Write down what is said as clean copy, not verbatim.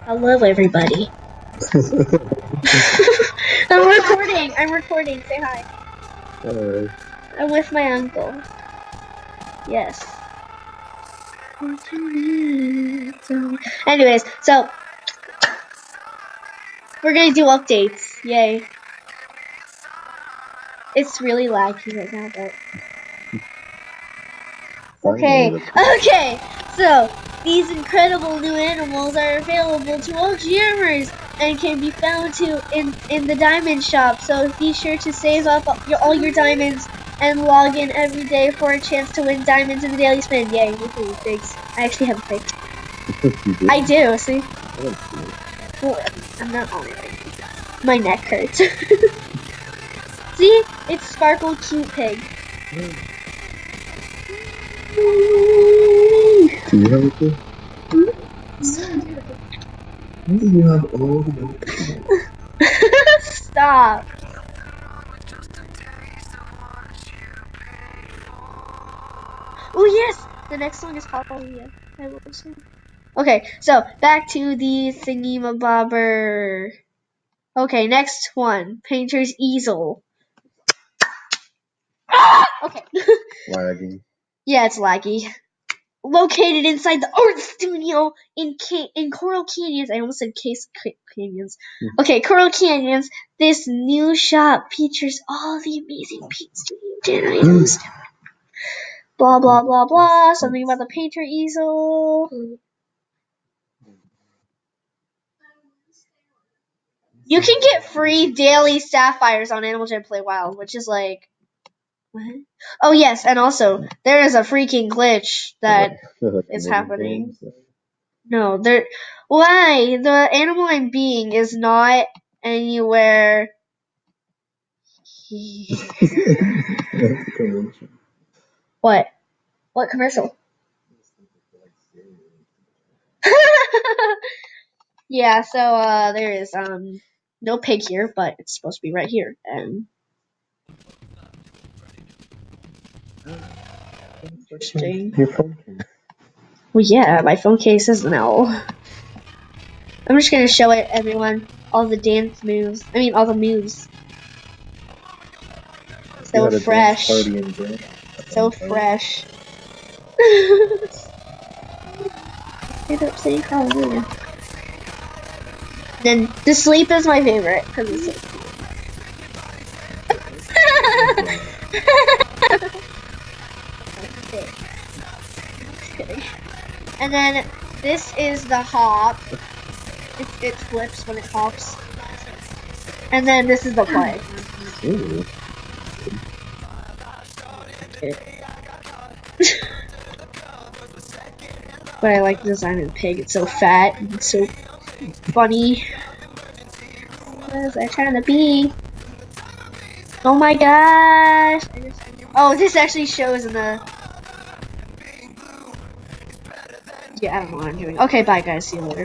Hello, everybody. I'm recording. Say hi. Hello. I'm with my uncle. Yes. Anyways, so we're gonna do updates. Yay. It's really laggy right now, but okay. So these incredible new animals are available to all GMers and can be found in the diamond shop. So be sure to save up all your diamonds and log in every day for a chance to win diamonds in the daily spin. Yay! Woohoo! Thanks. I actually have a pig. I do. See? Well, I'm not on it right now. My neck hurts. See? It's Sparkle Cute Pig. Do you have a pig? Why do you have all the Stop. Oh yes! The next song is Hallelujah. I will sing. Okay, so back to the thingy-mabobber. Okay, next one. Painter's Easel. Okay. Laggy. Yeah, it's laggy. Located inside the art studio in Coral Canyons. I almost said Case Canyons. Okay, Coral Canyons. This new shop features all the amazing paint studio items. Blah blah blah blah. Something about the painter easel. You can get free daily sapphires on Animal Jam Play Wild, which is like, what? Oh yes, and also there is a freaking glitch that is happening. No, there. Why? The animal I'm being is not anywhere here. What? What commercial? Yeah, so there is no pig here, but it's supposed to be right here. Interesting. Your phone case. Well, yeah, my phone case is no. I'm just gonna show it everyone all the dance moves. I mean, all the moves. So fresh. So fresh. End up saying hallelujah. Then the sleep is my favorite because it's so cute. Just kidding. And then this is the hop. It flips when it hops. And then this is the play. Ooh. But I like the design of the pig. It's so fat and so funny. What is I trying to be? Oh my gosh! Oh, this actually shows in the. Yeah, I don't know what I'm doing. Okay, bye guys. See you later.